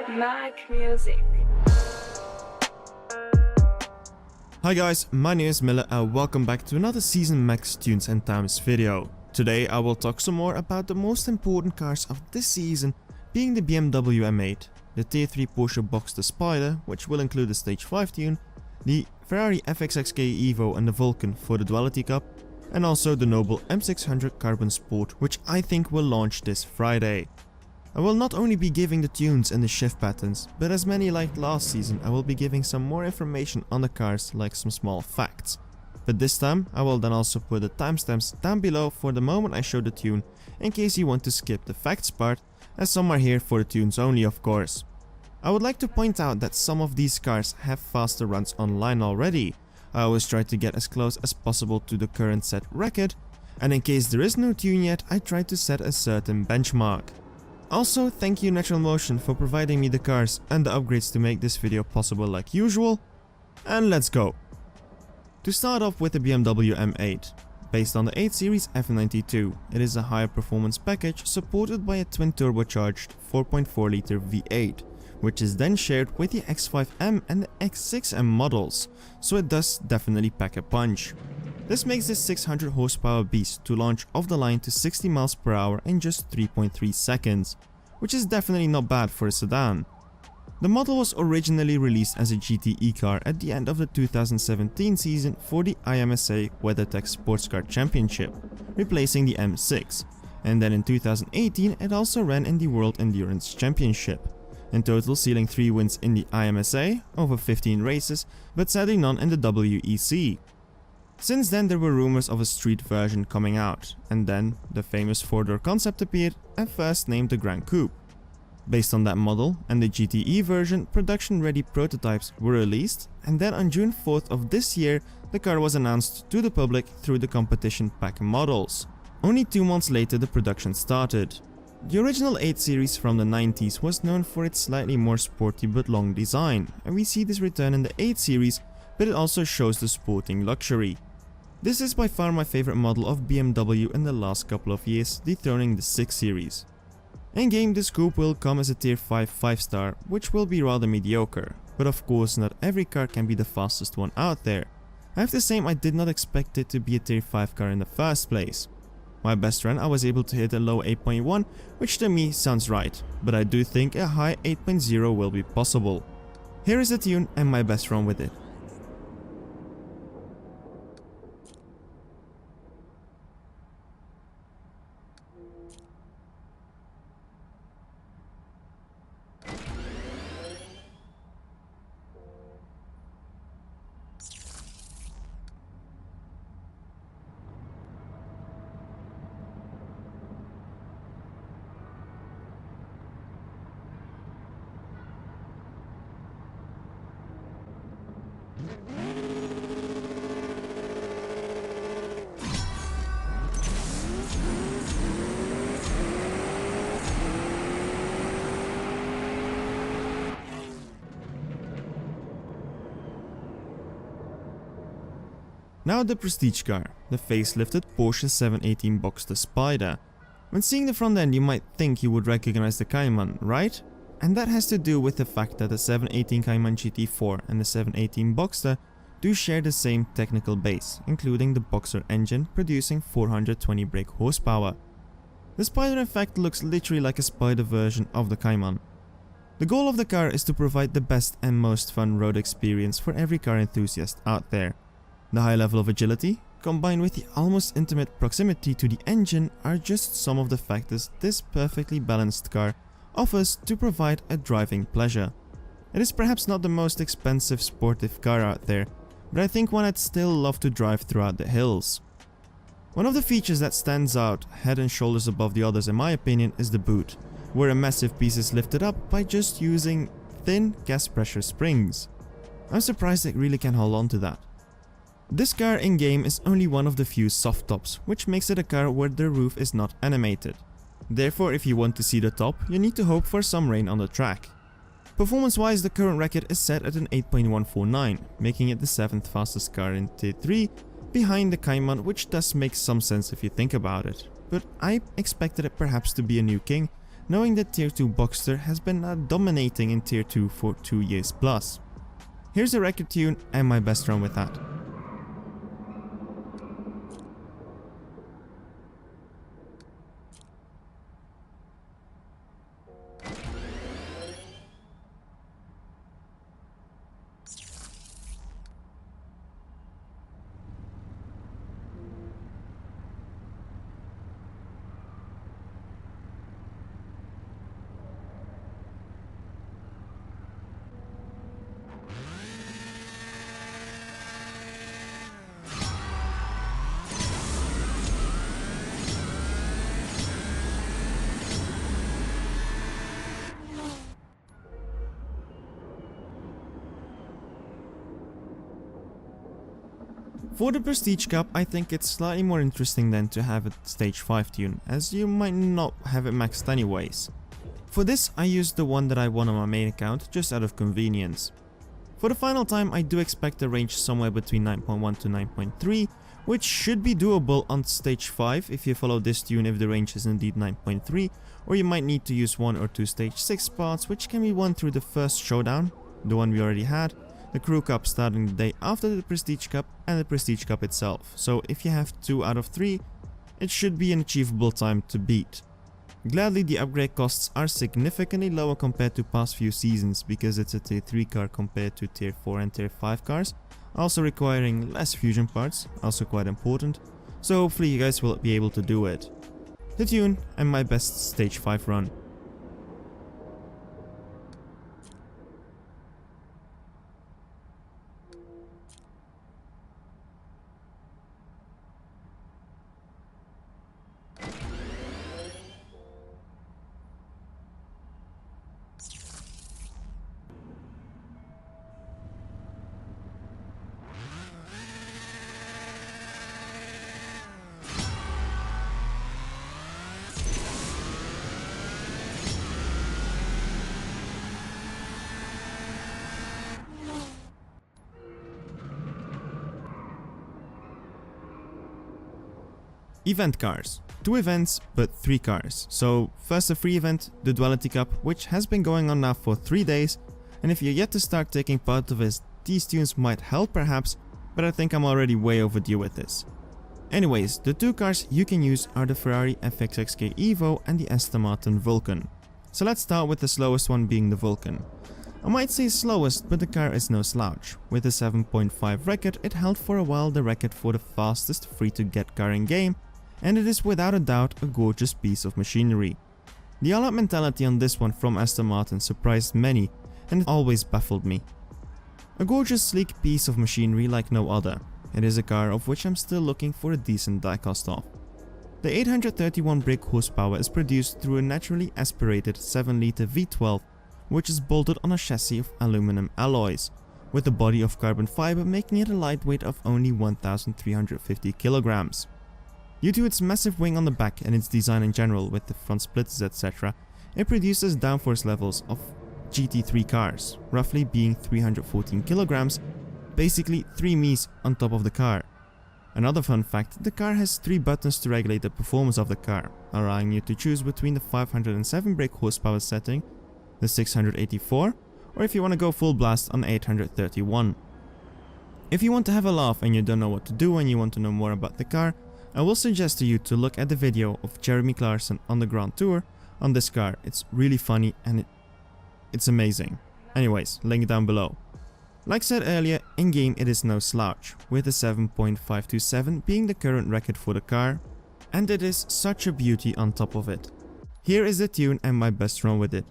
MacMuzik. Hi guys, my name is Miller and welcome back to another Season Max Tunes and Times video. Today I will talk some more about the most important cars of this season, being the BMW M8, the Tier 3 Porsche Boxster Spyder, which will include the Stage 5 tune, the Ferrari FXX K Evo and the Vulcan for the Duality Cup, and also the noble M600 Carbon Sport, which I think will launch this Friday. I will not only be giving the tunes and the shift patterns, but as many like last season I will be giving some more information on the cars, like some small facts. But this time I will then also put the timestamps down below for the moment I show the tune, in case you want to skip the facts part, as some are here for the tunes only of course. I would like to point out that some of these cars have faster runs online already. I always try to get as close as possible to the current set record, and in case there is no tune yet I try to set a certain benchmark. Also, thank you Natural Motion for providing me the cars and the upgrades to make this video possible like usual. And let's go! To start off with the BMW M8. Based on the 8 Series F92, it is a higher performance package supported by a twin turbocharged 4.4 litre V8, which is then shared with the X5M and the X6M models, so it does definitely pack a punch. This makes this 600 horsepower beast to launch off the line to 60 miles per hour in just 3.3 seconds, which is definitely not bad for a sedan. The model was originally released as a GTE car at the end of the 2017 season for the IMSA WeatherTech Sports Car Championship, replacing the M6, and then in 2018 it also ran in the World Endurance Championship, in total sealing 3 wins in the IMSA over 15 races, but sadly none in the WEC. Since then there were rumors of a street version coming out, and then the famous 4-door concept appeared and first named the Grand Coupe. Based on that model and the GTE version, production-ready prototypes were released, and then on June 4th of this year the car was announced to the public through the competition pack models. Only 2 months later the production started. The original 8 Series from the 90s was known for its slightly more sporty but long design, and we see this return in the 8 Series, but it also shows the sporting luxury. This is by far my favorite model of BMW in the last couple of years, dethroning the 6 Series. In game this coupe will come as a tier 5 5-star, which will be rather mediocre, but of course not every car can be the fastest one out there. I have to say I did not expect it to be a tier 5 car in the first place. My best run I was able to hit a low 8.1, which to me sounds right, but I do think a high 8.0 will be possible. Here is the tune and my best run with it. Now the prestige car, the facelifted Porsche 718 Boxster Spyder. When seeing the front end you might think you would recognize the Cayman, right? And that has to do with the fact that the 718 Cayman GT4 and the 718 Boxster do share the same technical base, including the Boxster engine producing 420 brake horsepower. The Spyder in fact looks literally like a Spyder version of the Cayman. The goal of the car is to provide the best and most fun road experience for every car enthusiast out there. The high level of agility, combined with the almost intimate proximity to the engine, are just some of the factors this perfectly balanced car offers to provide a driving pleasure. It is perhaps not the most expensive sportive car out there, but I think one I'd still love to drive throughout the hills. One of the features that stands out head and shoulders above the others in my opinion is the boot, where a massive piece is lifted up by just using thin gas pressure springs. I'm surprised it really can hold on to that. This car in-game is only one of the few soft tops, which makes it a car where the roof is not animated. Therefore, if you want to see the top, you need to hope for some rain on the track. Performance-wise, the current record is set at an 8.149, making it the 7th fastest car in Tier 3, behind the Cayman, which does make some sense if you think about it. But I expected it perhaps to be a new king, knowing that Tier 2 Boxster has been dominating in Tier 2 for 2 years plus. Here's a record tune and my best run with that. For the Prestige Cup, I think it's slightly more interesting than to have a stage 5 tune, as you might not have it maxed anyways. For this, I used the one that I won on my main account, just out of convenience. For the final time, I do expect a range somewhere between 9.1 to 9.3, which should be doable on stage 5 if you follow this tune if the range is indeed 9.3, or you might need to use 1 or 2 stage 6 spots, which can be won through the first showdown, the one we already had, the Crew Cup starting the day after the Prestige Cup, and the Prestige Cup itself. So if you have 2 out of 3, it should be an achievable time to beat. Gladly, the upgrade costs are significantly lower compared to past few seasons because it's a tier 3 car compared to tier 4 and tier 5 cars, also requiring less fusion parts, also quite important, so hopefully you guys will be able to do it. The tune and my best stage 5 run. Event cars. 2 events, but 3 cars. So first a free event, the Duality Cup, which has been going on now for 3 days, and if you're yet to start taking part of this, these tunes might help perhaps, but I think I'm already way overdue with this. Anyways, the 2 cars you can use are the Ferrari FXX K Evo and the Aston Martin Vulcan. So let's start with the slowest one being the Vulcan. I might say slowest, but the car is no slouch. With a 7.5 record, it held for a while the record for the fastest free-to-get car in game, and it is without a doubt a gorgeous piece of machinery. The all-out mentality on this one from Aston Martin surprised many, and it always baffled me. A gorgeous sleek piece of machinery like no other. It is a car of which I'm still looking for a decent diecast of. The 831 brake horsepower is produced through a naturally aspirated 7-liter V12, which is bolted on a chassis of aluminum alloys, with a body of carbon fiber making it a lightweight of only 1,350 kilograms. Due to its massive wing on the back and its design in general with the front splitters etc, it produces downforce levels of GT3 cars, roughly being 314 kilograms, basically 3 Ms on top of the car. Another fun fact, the car has 3 buttons to regulate the performance of the car, allowing you to choose between the 507 brake horsepower setting, the 684, or if you want to go full blast on 831. If you want to have a laugh and you don't know what to do and you want to know more about the car, I will suggest to you to look at the video of Jeremy Clarkson on the Grand Tour on this car. It's really funny and it's amazing. Anyways, link down below. Like said earlier, in game it is no slouch, with a 7.527 being the current record for the car, and it is such a beauty on top of it. Here is the tune and my best run with it.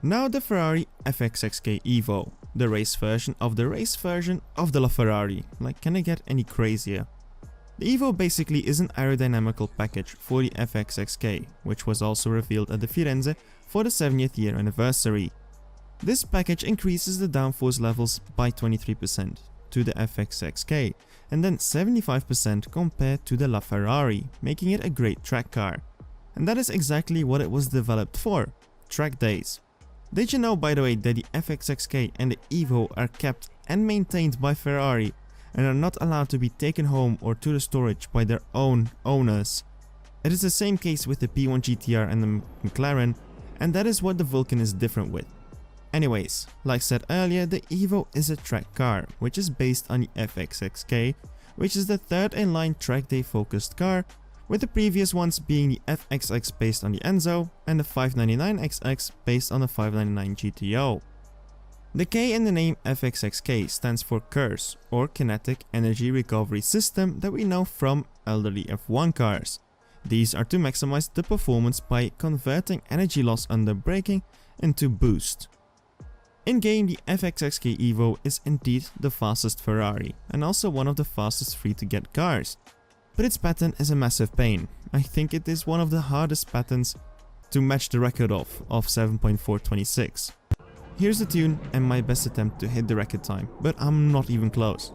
Now the Ferrari FXX K Evo, the race version of the race version of the LaFerrari. Like, can it get any crazier? The Evo basically is an aerodynamical package for the FXX K, which was also revealed at the Firenze for the 70th year anniversary. This package increases the downforce levels by 23% to the FXX K and then 75% compared to the LaFerrari, making it a great track car. And that is exactly what it was developed for, track days. Did you know, by the way, that the FXX K and the Evo are kept and maintained by Ferrari and are not allowed to be taken home or to the storage by their own owners? It is the same case with the P1 GTR and the McLaren, and that is what the Vulcan is different with. Anyways, like said earlier, the Evo is a track car, which is based on the FXX K, which is the third in line track day focused car, with the previous ones being the FXX based on the Enzo and the 599XX based on the 599 GTO. The K in the name FXX K stands for KERS, or Kinetic Energy Recovery System, that we know from elderly F1 cars. These are to maximize the performance by converting energy loss under braking into boost. In game, the FXX K Evo is indeed the fastest Ferrari and also one of the fastest free to get cars. But its pattern is a massive pain. I think it is one of the hardest patterns to match the record of 7.426. Here's the tune and my best attempt to hit the record time, but I'm not even close.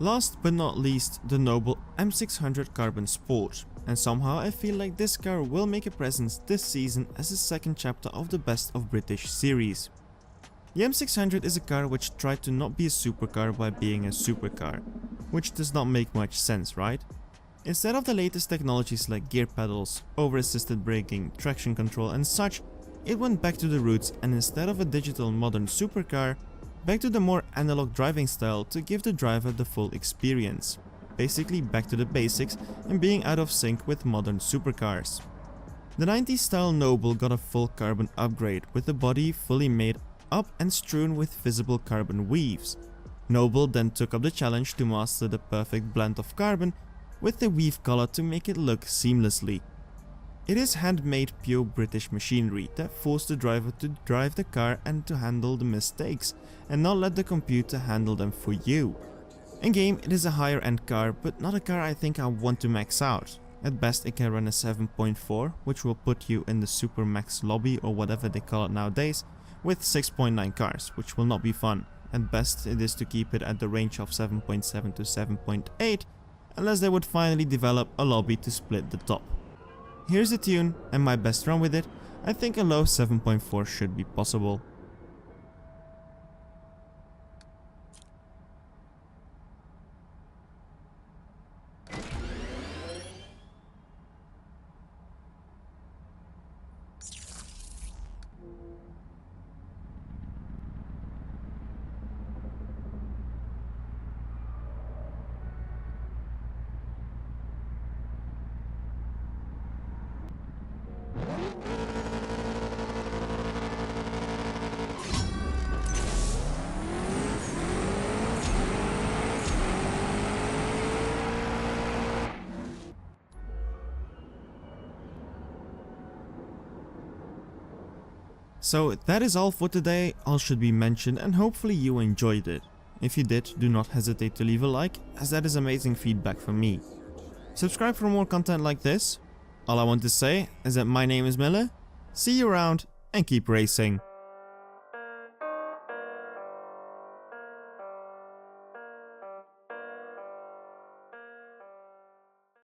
Last but not least, the noble M600 Carbon Sport, and somehow I feel like this car will make a presence this season as the second chapter of the Best of British series. The M600 is a car which tried to not be a supercar by being a supercar, which does not make much sense, right? Instead of the latest technologies like gear pedals, over-assisted braking, traction control and such, it went back to the roots and instead of a digital modern supercar, back to the more analog driving style to give the driver the full experience. Basically back to the basics and being out of sync with modern supercars. The 90s style Noble got a full carbon upgrade with the body fully made up and strewn with visible carbon weaves. Noble then took up the challenge to master the perfect blend of carbon with the weave color to make it look seamlessly. It is handmade pure British machinery that forced the driver to drive the car and to handle the mistakes and not let the computer handle them for you. In game it is a higher end car, but not a car I think I want to max out. At best it can run a 7.4, which will put you in the Super Max lobby or whatever they call it nowadays, with 6.9 cars, which will not be fun. At best it is to keep it at the range of 7.7 to 7.8, unless they would finally develop a lobby to split the top. Here's the tune and my best run with it. I think a low 7.4 should be possible. So that is all for today. All should be mentioned and hopefully you enjoyed it. If you did, do not hesitate to leave a like, as that is amazing feedback from me. Subscribe for more content like this. All I want to say is that my name is Miller. See you around and keep racing.